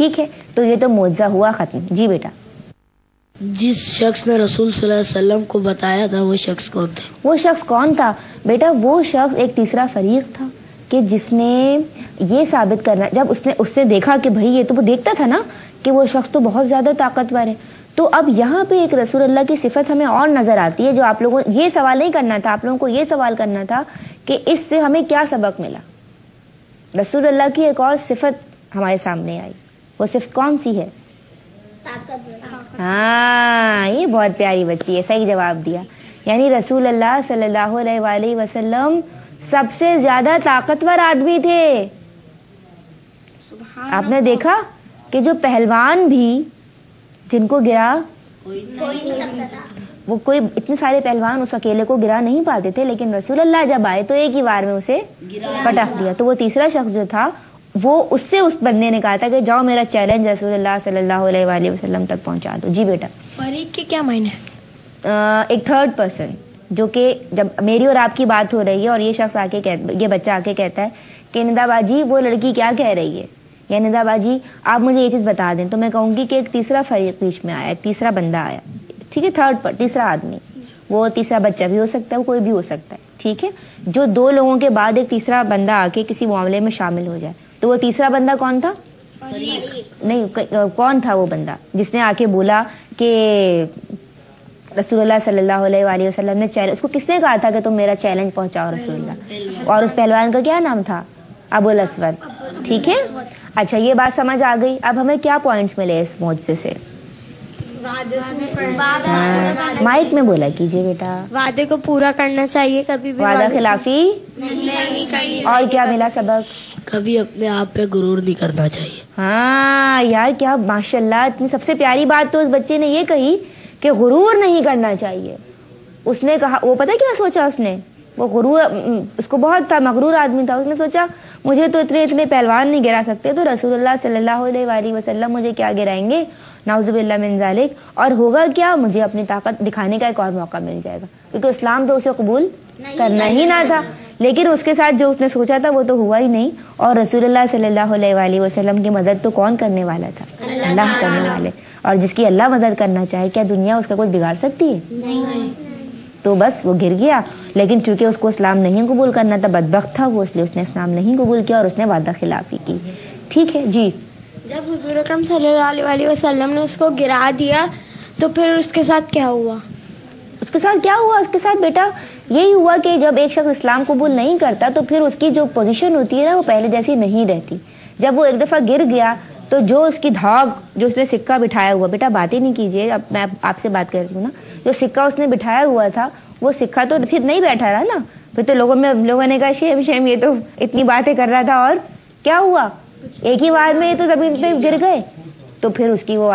ٹھیک ہے، تو یہ تو معجزہ ہوا ختم. جی بیٹا. جس شخص نے رسول صلی اللہ علیہ وسلم کو بتایا تھا وہ شخص کون تھا؟ وہ شخص کون تھا بیٹا؟ وہ شخص ایک تیسرا فریق تھا کہ جس نے یہ ثابت کرنا، جب اس نے دیکھا کہ بھائی یہ تو وہ دیکھتا تھا نا کہ وہ شخص تو بہت زیادہ طاقتور ہے، تو اب یہاں پہ ایک رسول اللہ کی صفت ہمیں اور نظر آتی ہے جو آپ لوگوں یہ سوال نہیں کرنا تھا، آپ لوگوں کو یہ سوال کرنا تھا کہ اس سے ہمیں کیا سبق ملا. رسول اللہ کی ایک اور صفت ہمارے سامنے آئی. وہ صفت کون سی ہے؟ ہاں، یہ بہت پیاری بچی ہے، صحیح جواب دیا. یعنی رسول اللہ صلی اللہ علیہ وآلہ وسلم سب سے زیادہ طاقتور آدمی تھے. آپ نے دیکھا کہ جو پہلوان بھی جن کو گرا، وہ کوئی اتنے سارے پہلوان اس اکیلے کو گرا نہیں پاتے تھے، لیکن رسول اللہ جب آئے تو ایک ہی بار میں اسے پٹخ دیا. تو وہ تیسرا شخص جو تھا وہ اس بندے نے کہا تھا کہ جاؤ میرا چیلنج رسول اللہ صلی اللہ علیہ وآلہ وسلم تک پہنچا دو. جی بیٹا. فریق کے کیا معنی ہے؟ ایک تھرڈ پرسن، جو کہ جب میری اور آپ کی بات ہو رہی ہے اور یہ شخص یہ بچہ آ کے کہتا ہے کہ ندا باجی وہ لڑکی کیا کہہ رہی ہے، یا ندا باجی آپ مجھے یہ چیز بتا دیں، تو میں کہوں گی کہ ایک تیسرا فریق بیچ میں آیا، ایک تیسرا بندہ آیا. ٹھیک ہے، تھرڈ پر تیسرا آدمی، وہ تیسرا بچہ بھی ہو سکتا ہے، وہ کوئی بھی ہو سکتا ہے. ٹھیک ہے، جو دو لوگوں کے بعد ایک تیسرا بندہ آ کے کسی معاملے میں شامل ہو جائے. تو وہ تیسرا بندہ کون تھا؟ نہیں، کون تھا وہ بندہ جس نے آ کے بولا کہ رسول اللہ صلی اللہ علیہ وآلہ وسلم نے چیلنج، اس کو کس نے کہا تھا کہ تم میرا چیلنج پہنچاؤ رسول اللہ؟ اور اس پہلوان کا کیا نام تھا؟ ابو الاسود. ٹھیک ہے، اچھا یہ بات سمجھ آ گئی. اب ہمیں کیا پوائنٹس ملے اس معجزے سے؟ مائک میں بولا کیجیے بیٹا. وعدے کو پورا کرنا چاہیے، کبھی بھی وعدہ خلافی نہیں کرنی چاہیے. اور کیا ملا سبق؟ کبھی اپنے آپ پہ غرور نہیں کرنا چاہیے. ہاں یار، کیا ماشاء اللہ، اتنی سب سے پیاری بات تو اس بچے نے یہ کہی کہ غرور نہیں کرنا چاہیے. اس نے کہا، وہ پتہ کیا سوچا اس نے؟ وہ غرور، اس کو بہت تھا، مغرور آدمی تھا. اس نے سوچا مجھے تو اتنے پہلوان نہیں گرا سکتے، تو رسول اللہ صلی اللہ علیہ وآلہ وسلم مجھے کیا گرائیں گے؟ نعوذ باللہ من ذالک. اور ہوگا کیا؟ مجھے اپنی طاقت دکھانے کا ایک اور موقع مل جائے گا، کیونکہ اسلام تو اسے قبول کرنا ہی نہ تھا. لیکن اس کے ساتھ جو اس نے سوچا تھا وہ تو ہوا ہی نہیں. اور رسول اللہ صلی اللہ علیہ وآلہ وسلم کی مدد تو کون کرنے والا تھا؟ اللہ کرنے والے. اور جس کی اللہ مدد کرنا چاہے، کیا دنیا اس کا کچھ بگاڑ سکتی ہے؟ نہیں. تو بس وہ گر گیا، لیکن چونکہ اس کو اسلام نہیں قبول کرنا تھا، بدبخت تھا وہ، اس لیے اس نے اسلام نہیں قبول کیا اور اس نے وعدہ خلافی کی. ٹھیک ہے جی. جب حضور اکرم صلی اللہ علیہ وسلم نے اس کو گرا دیا تو پھر اس کے ساتھ کیا ہوا؟ اس کے ساتھ کیا ہوا؟ اس کے ساتھ بیٹا یہی ہوا کہ جب ایک شخص اسلام قبول نہیں کرتا تو پھر اس کی جو پوزیشن ہوتی ہے نا، وہ پہلے جیسی نہیں رہتی. جب وہ ایک دفعہ گر گیا تو جو اس کی دھاگ، جو اس نے سکہ بٹھایا ہوا، بیٹا بات ہی نہیں کیجیے، اب میں آپ سے بات کر رہی ہوں نا، جو سکہ اس نے بٹھایا ہوا تھا وہ سکہ تو پھر نہیں بیٹھا رہا نا. پھر تو لوگوں نے کہا شیم یہ تو اتنی باتیں کر رہا تھا، اور کیا ہوا؟ ایک ہی بار میں تو زمین پہ گر گئے. تو پھر اس کی وہ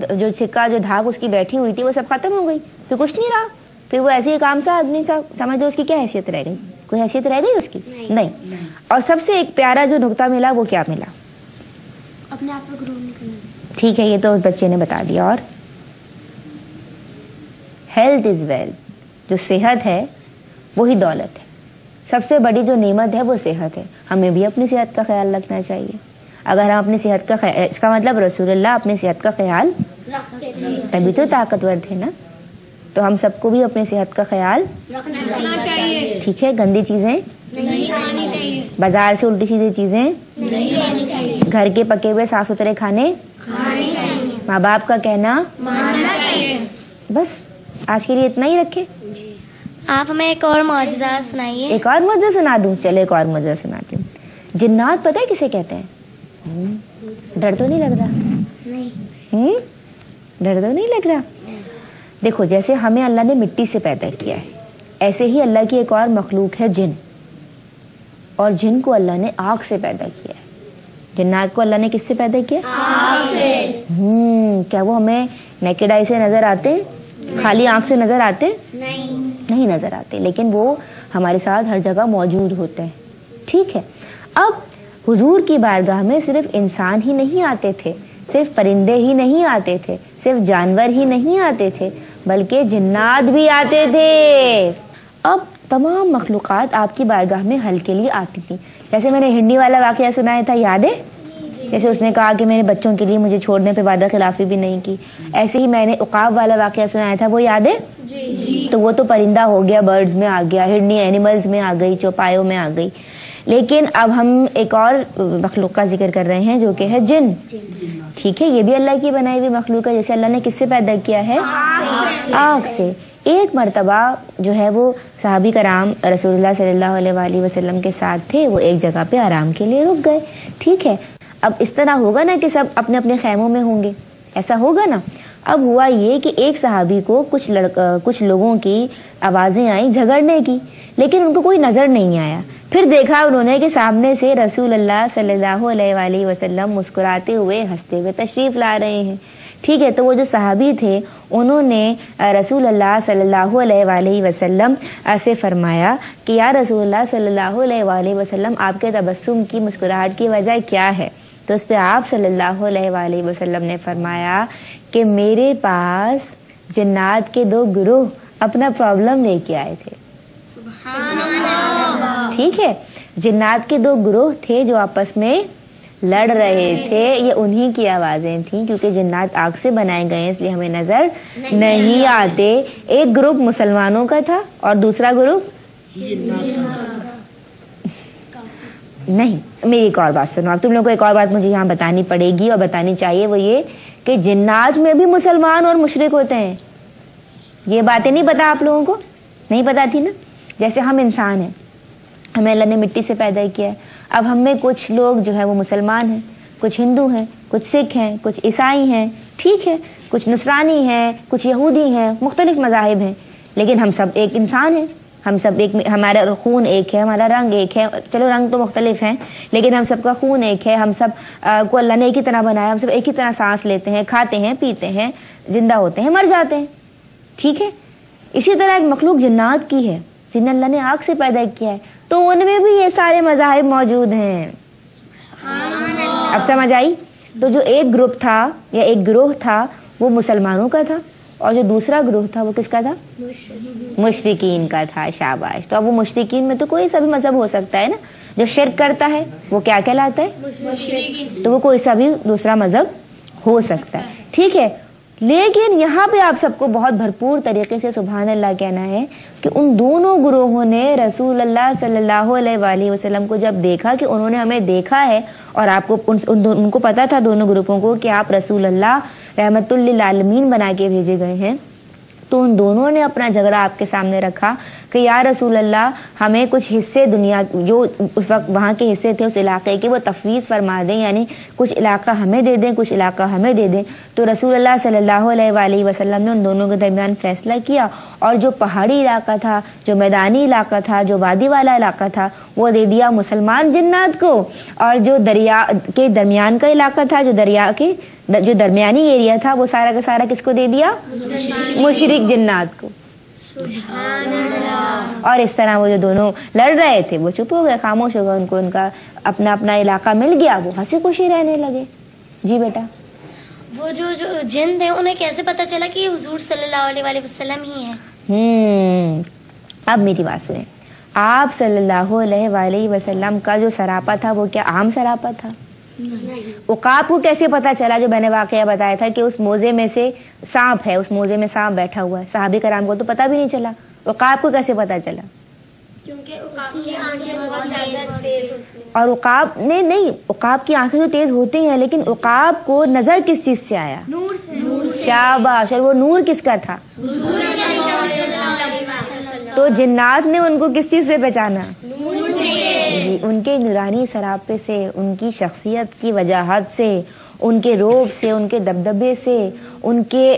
جو سکہ، جو دھاگ اس کی بیٹھی ہوئی تھی، وہ سب ختم ہو گئی، پھر کچھ نہیں رہا. پھر وہ ایسے ہی کام سا آدمی سا، سمجھ لو اس کی کیا حیثیت رہ گئی؟ کوئی حیثیت رہ گئی اس کی؟ نہیں. اور سب سے ایک پیارا جو نقطہ ملا وہ کیا ملا؟ اپنے آپ پہ غرور نہیں کرنا. ٹھیک ہے، یہ تو بچے نے بتا دیا. اور ہیلتھ از ویلتھ، جو صحت ہے وہی دولت ہے. سب سے بڑی جو نعمت ہے وہ صحت ہے. ہمیں بھی اپنی صحت کا خیال رکھنا چاہیے. اگر ہم اپنی صحت کا خیال، اس کا مطلب رسول اللہ اپنی صحت کا خیال رکھتے تھے، تبھی تو طاقتور تھے نا. تو ہم سب کو بھی اپنی صحت کا خیال رکھنا چاہیے. ٹھیک ہے، گندی چیزیں نہیں کھانی چاہیے، بازار سے الٹی سیدھی چیزیں نہیں کھانی چاہیے، گھر کے پکے ہوئے صاف ستھرے کھانے کھانی چاہیے، ماں باپ کا کہنا ماننا چاہیے. بس آج کے لیے اتنا ہی رکھے. آپ ہمیں ایک اور معجزہ سنائیے. ایک اور معجزہ سنا دوں؟ چلے ایک اور معجزہ سناتی ہوں. جنات پتہ ہے کسے کہتے ہیں؟ ڈر تو نہیں لگ رہا؟ نہیں. ڈر تو نہیں لگ رہا؟ دیکھو، جیسے ہمیں اللہ نے مٹی سے پیدا کیا ہے، ایسے ہی اللہ کی ایک اور مخلوق ہے جن، اور جن کو اللہ نے آگ سے پیدا کیا ہے. جنات کو اللہ نے کس سے پیدا کیا؟ آگ سے. کیا وہ ہمیں نیکڈ آئی سے نظر آتے ہیں؟ خالی آنکھ سے نظر آتے ہیں؟ نہیں نظر آتے، لیکن وہ ہمارے ساتھ ہر جگہ موجود ہوتے ہیں. ٹھیک ہے. اب حضور کی بارگاہ میں صرف انسان ہی نہیں آتے تھے، صرف پرندے ہی نہیں آتے تھے، صرف جانور ہی نہیں آتے تھے، بلکہ جنات بھی آتے تھے. اب تمام مخلوقات آپ کی بارگاہ میں حل کے لیے آتی تھی. جیسے میں نے ہنڈی والا واقعہ سنایا تھا، یاد ہے؟ جیسے اس نے کہا کہ میرے بچوں کے لیے مجھے چھوڑنے پہ وعدہ خلافی بھی نہیں کی، ایسے ہی میں نے عقاب والا واقعہ سنایا تھا، وہ یاد ہے؟ تو وہ تو پرندہ ہو گیا، برڈز میں آ گیا، ہڈنی اینیملز میں آ گئی، چوپایوں میں آ گئی. لیکن اب ہم ایک اور مخلوق کا ذکر کر رہے ہیں جو کہ ہے جن. ٹھیک ہے، یہ بھی اللہ کی بنائی ہوئی مخلوق ہے. جیسے اللہ نے کس سے پیدا کیا ہے؟ آگ سے. ایک مرتبہ جو ہے وہ صحابی کرام رسول اللہ صلی اللہ علیہ وآلہ وسلم کے ساتھ تھے، وہ ایک جگہ پہ آرام کے لیے رک گئے. ٹھیک ہے، اب اس طرح ہوگا نا کہ سب اپنے اپنے خیموں میں ہوں گے، ایسا ہوگا نا. اب ہوا یہ کہ ایک صحابی کو کچھ لوگوں کی آوازیں آئیں جھگڑنے کی، لیکن ان کو کوئی نظر نہیں آیا. پھر دیکھا انہوں نے کہ سامنے سے رسول اللہ صلی اللہ علیہ وآلہ وسلم مسکراتے ہوئے ہنستے ہوئے تشریف لا رہے ہیں. ٹھیک ہے، تو وہ جو صحابی تھے انہوں نے رسول اللہ صلی اللہ علیہ وآلہ وسلم سے فرمایا کہ یا رسول اللہ صلی اللہ علیہ وآلہ وسلم، آپ کے تبسم کی مسکراہٹ کی وجہ کیا ہے؟ تو اس پہ آپ صلی اللہ علیہ وآلہ وسلم نے فرمایا کہ میرے پاس جنات کے 2 گروہ اپنا پرابلم لے کے آئے تھے. ٹھیک ہے، جنات کے 2 گروہ تھے جو آپس میں لڑ رہے تھے. یہ انہی کی آوازیں تھیں، کیونکہ جنات آگ سے بنائے گئے ہیں اس لیے ہمیں نظر نہیں آتے. ایک گروپ مسلمانوں کا تھا اور دوسرا گروپ نہیں. میری ایک اور بات سنو، اب تم لوگوں کو ایک اور بات مجھے یہاں بتانی پڑے گی اور بتانی چاہیے، وہ یہ کہ جنات میں بھی مسلمان اور مشرک ہوتے ہیں. یہ باتیں نہیں پتا آپ لوگوں کو؟ نہیں پتا تھی نا. جیسے ہم انسان ہیں، ہمیں اللہ نے مٹی سے پیدا کیا ہے. اب ہم میں کچھ لوگ جو ہے وہ مسلمان ہیں، کچھ ہندو ہیں، کچھ سکھ ہیں، کچھ عیسائی ہیں. ٹھیک ہے، کچھ نصرانی ہیں، کچھ یہودی ہیں، مختلف مذاہب ہیں، لیکن ہم سب ایک انسان ہیں. ہم سب ایک، ہمارا خون ایک ہے، ہمارا رنگ ایک ہے. چلو رنگ تو مختلف ہیں لیکن ہم سب کا خون ایک ہے. ہم سب کو اللہ نے ایک ہی طرح بنایا. ہم سب ایک ہی طرح سانس لیتے ہیں، کھاتے ہیں، پیتے ہیں، زندہ ہوتے ہیں، مر جاتے ہیں. ٹھیک ہے، اسی طرح ایک مخلوق جنات کی ہے جنہیں اللہ نے آگ سے پیدا کیا ہے، تو ان میں بھی یہ سارے مذاہب موجود ہیں. اب سمجھ آئی؟ تو جو ایک گروپ تھا یا ایک گروہ تھا وہ مسلمانوں کا تھا، اور جو دوسرا گروہ تھا وہ کس کا تھا؟ مشرکین کا تھا. شاباش. تو اب وہ مشرکین میں تو کوئی سا بھی مذہب ہو سکتا ہے نا. جو شرک کرتا ہے وہ کیا کہلاتا ہے؟ تو وہ کوئی سا بھی دوسرا مذہب ہو سکتا ہے. ٹھیک ہے، لیکن یہاں پہ آپ سب کو بہت بھرپور طریقے سے سبحان اللہ کہنا ہے کہ ان دونوں گروہوں نے رسول اللہ صلی اللہ علیہ وآلہ وسلم کو جب دیکھا کہ انہوں نے ہمیں دیکھا ہے، اور آپ کو ان کو پتا تھا دونوں گروپوں کو کہ آپ رسول اللہ رحمت للعالمین بنا کے بھیجے گئے ہیں، تو ان دونوں نے اپنا جھگڑا آپ کے سامنے رکھا کہ یا رسول اللہ ہمیں کچھ حصے دنیا جو اس وقت وہاں کے حصے تھے اس علاقے کے وہ تفویض فرما دیں، یعنی کچھ علاقہ ہمیں دے دیں، کچھ علاقہ ہمیں دے دیں. تو رسول اللہ صلی اللہ علیہ وآلہ وسلم نے ان دونوں کے درمیان فیصلہ کیا، اور جو پہاڑی علاقہ تھا، جو میدانی علاقہ تھا، جو وادی والا علاقہ تھا وہ دے دیا مسلمان جنات کو، اور جو دریا کے درمیان کا علاقہ تھا، جو دریا کے جو درمیانی ایریا تھا وہ سارا کا سارا کس کو دے دیا؟ مشرک جنات کو. اور اس طرح وہ جو دونوں لڑ رہے تھے وہ چپ ہو گئے، خاموش ہو گئے. ان کو ان کا اپنا اپنا علاقہ مل گیا، وہ ہنسی خوشی رہنے لگے. جی بیٹا. وہ جو جن تھے انہیں کیسے پتا چلا کہ حضور صلی اللہ علیہ وآلہ وسلم ہی ہیں؟ اب میری بات سنیں. آپ صلی اللہ علیہ وآلہ وسلم کا جو سراپا تھا وہ کیا عام سراپا تھا؟ عقاب کو کیسے پتا چلا جو میں نے واقعہ بتایا تھا کہ اس موزے میں سے سانپ ہے، اس موزے میں سانپ بیٹھا ہوا ہے؟ صحابی کرام کو تو پتا بھی نہیں چلا. عقاب کو کیسے پتا چلا؟ کیونکہ عقاب کی آنکھیں بہت زیادہ تیز ہوتی ہیں. اور عقاب نے نہیں، عقاب کی آنکھیں تو تیز ہوتی ہیں لیکن عقاب کو نظر کس چیز سے آیا؟ نور سے. شاباش. اور وہ نور کس کا تھا؟ تو جنات نے ان کو کس چیز سے پہچانا؟ جی، ان کے نورانی سراپے سے، ان کی شخصیت کی وجاہت سے، ان کے روب سے، ان کے دبدبے سے، ان کے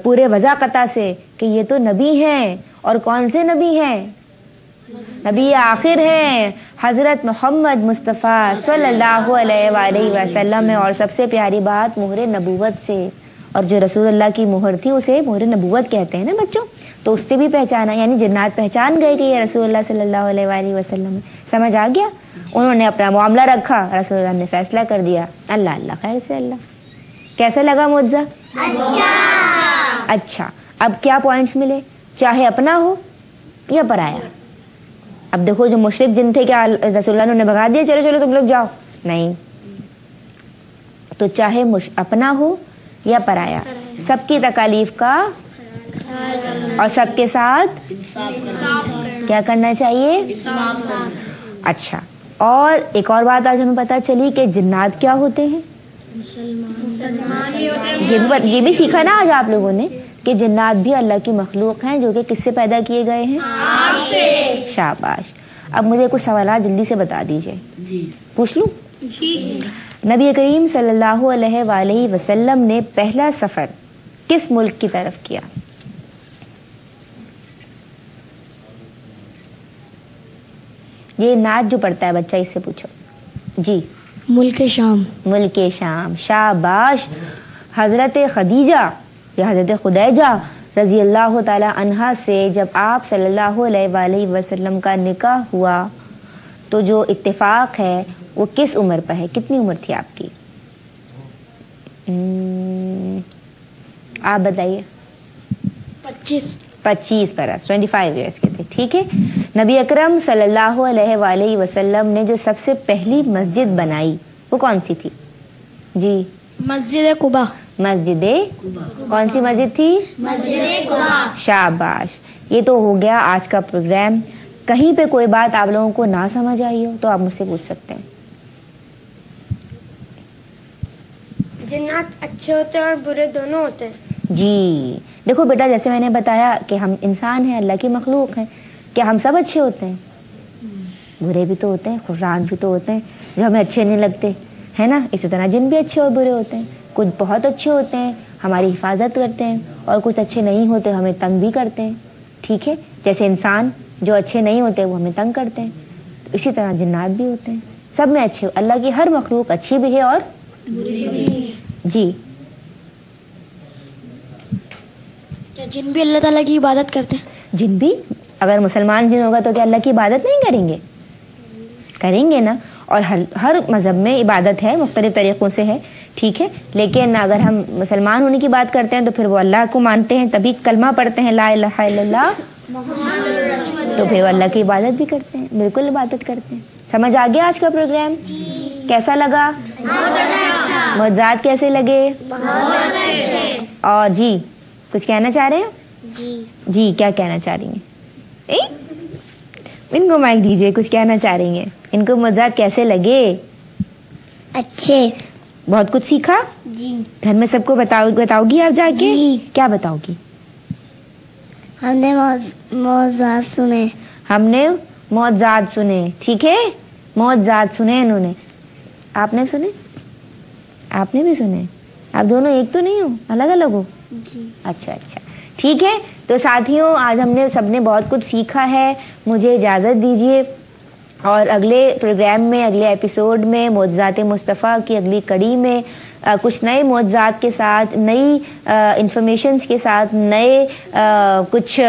پورے وضاقتہ سے کہ یہ تو نبی ہیں. اور کون سے نبی ہیں؟ نبی آخر ہیں حضرت محمد مصطفیٰ صلی اللہ علیہ وآلہ وسلم میں. اور سب سے پیاری بات مہر نبوت سے، اور جو رسول اللہ کی مہر تھی اسے مہر نبوت کہتے ہیں نا بچوں، تو اس سے بھی پہچانا، یعنی جنات پہچان گئے کہ یہ رسول اللہ صلی اللہ علیہ وآلہ وسلم ہے. سمجھ آ گیا؟ انہوں نے اپنا معاملہ رکھا، رسول اللہ نے فیصلہ کر دیا. اللہ اللہ خیر سے اللہ. کیسا لگا معجزہ؟ اچھا. اب کیا پوائنٹس ملے؟ چاہے اپنا ہو یا پرایا. اب دیکھو جو مشرک جن تھے کیا رسول اللہ نے بھگا دیا چلو چلو تم لوگ جاؤ؟ نہیں. تو چاہے اپنا ہو یا پرایا، سب کی تکالیف کا اور سب کے ساتھ کیا کرنا چاہیے؟ اچھا، اور ایک اور بات آج ہمیں پتہ چلی کہ جنات کیا ہوتے ہیں، یہ بھی سیکھا نا آج آپ لوگوں نے کہ جنات بھی اللہ کی مخلوق ہیں جو کہ کس سے پیدا کیے گئے ہیں؟ آپ سے۔ شاباش۔ اب مجھے کچھ سوالات جلدی سے بتا دیجئے، پوچھ لوں؟ جی۔ نبی کریم صلی اللہ علیہ وآلہ وسلم نے پہلا سفر کس ملک کی طرف کیا؟ یہ نعت جو پڑھتا ہے بچہ اس سے پوچھو۔ جی، ملک شام۔ ملک شام، شاباش۔ حضرت خدیجہ یا حضرت خدیجہ رضی اللہ تعالی عنہا سے جب آپ صلی اللہ علیہ وآلہ وسلم کا نکاح ہوا تو جو اتفاق ہے وہ کس عمر پر ہے؟ کتنی عمر تھی آپ کی؟ آپ بتائیے۔ 25 برس، 25 ایئرس کے تھے، ٹھیک ہے۔ نبی اکرم صلی اللہ علیہ وآلہ وسلم نے جو سب سے پہلی مسجد بنائی وہ کون سی تھی؟ جی، مسجد قباء۔ مسجد کون سی مسجد تھی؟ مسجد قباء۔ شاباش۔ یہ تو ہو گیا آج کا پروگرام۔ کہیں پہ کوئی بات آپ لوگوں کو نہ سمجھ آئی ہو تو آپ مجھ سے پوچھ سکتے ہیں۔ جنات اچھے ہوتے ہیں اور برے دونوں ہوتے ہیں۔ جی دیکھو بیٹا، جیسے میں نے بتایا کہ ہم انسان ہیں، اللہ کی مخلوق ہیں، کیا ہم سب اچھے ہوتے ہیں؟ برے بھی تو ہوتے ہیں، خران بھی تو ہوتے ہیں جو ہمیں اچھے نہیں لگتے، ہے نا؟ اسی طرح جن بھی اچھے اور برے ہوتے ہیں، کچھ بہت اچھے ہوتے ہیں ہماری حفاظت کرتے ہیں اور کچھ اچھے نہیں ہوتے ہمیں تنگ بھی کرتے ہیں، ٹھیک ہے؟ جیسے انسان جو اچھے نہیں ہوتے وہ ہمیں تنگ کرتے ہیں، تو اسی طرح جنات بھی ہوتے ہیں، سب میں اچھے، اللہ کی ہر مخلوق اچھی بھی ہے اور جی۔ کیا جن بھی اللہ تعالیٰ کی عبادت کرتے ہیں؟ جن بھی، اگر مسلمان جن ہوگا تو کیا اللہ کی عبادت نہیں کریں گے؟ کریں گے نا، اور ہر مذہب میں عبادت ہے، مختلف طریقوں سے ہے، ٹھیک ہے؟ لیکن اگر ہم مسلمان ہونے کی بات کرتے ہیں تو پھر وہ اللہ کو مانتے ہیں، تبھی کلمہ پڑھتے ہیں لا الہ الا اللہ، تو پھر وہ اللہ کی عبادت بھی کرتے ہیں، بالکل عبادت کرتے ہیں۔ سمجھ آ گیا آج کا پروگرام؟ کیسا لگا؟ معجزات کیسے لگے؟ اور جی کچھ کہنا چاہ رہے ہیں؟ جی کیا کہنا چاہ رہی ہیں؟ ان کو مائک دیجئے، کچھ کہنا چاہ رہی ہیں؟ ان کو معجزات کیسے لگے؟ اچھے۔ بہت کچھ سیکھا؟ جی۔ گھر میں سب کو بتاؤ گی آپ جا کے؟ کیا بتاؤ گی؟ ہم نے معجزات سنے۔ ہم نے معجزات سنے، ٹھیک ہے؟ معجزات سنے انہوں نے، آپ نے سنے؟ آپ نے بھی سنے؟ آپ دونوں ایک تو نہیں ہو، الگ الگ ہو؟ جی۔ اچھا اچھا، ٹھیک ہے۔ تو ساتھیوں آج ہم نے سب نے بہت کچھ سیکھا ہے، مجھے اجازت دیجیے، اور اگلے پروگرام میں، اگلے ایپیسوڈ میں، معجزات مصطفیٰ کی اگلی کڑی میں کچھ نئے معجزات کے ساتھ، نئی انفارمیشنز کے ساتھ، نئے کچھ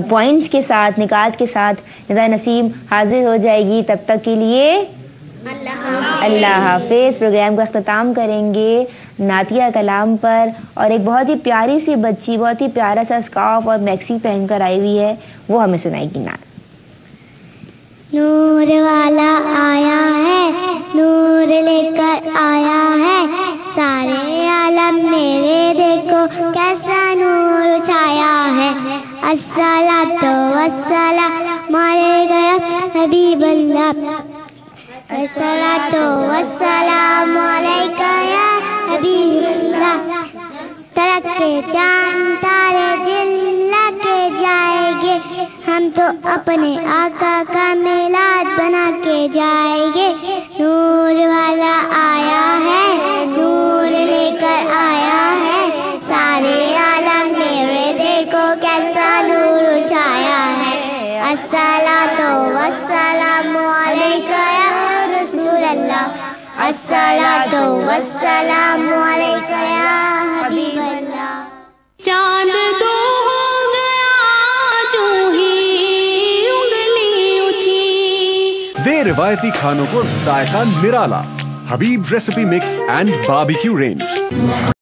پوائنٹس کے ساتھ، نکات کے ساتھ ندا نسیم حاضر ہو جائے گی۔ تب تک کے لیے اللہ حافظ۔ پروگرام کا اختتام کریں گے نعتیہ کلام پر، اور ایک بہت ہی پیاری سی بچی بہت ہی پیارا سا اسکارف اور میکسی پہن کر آئی ہوئی ہے، وہ ہمیں سنائے گی نعت۔ نور والا آیا ہے، نور لے کر آیا ہے، سارے عالم میرے دیکھو کیسا نور چھایا ہے۔ الصلاۃ والسلام علیہ حبیب اللہ، الصلاۃ والسلام علیکہ یا حبیب اللہ۔ ترک کے چاند تارے جللا کے جائیں گے، ہم تو اپنے آقا کا میلاد بنا کے جائیں گے۔ نور والا آیا ہے، نور لے کر آیا ہے، سارے عالم میرے دیکھو کیسا نور چھایا ہے۔ الصلاۃ والسلام علیکہ یا رسول اللہ، الصلاۃ والسلام علیکہ یا حبیب اللہ۔ چاند دو ہو گیا جو ہی انگلی اٹھی، دے روایتی کھانوں کو ذائقہ نرالا۔ Habib recipe mix and barbecue range.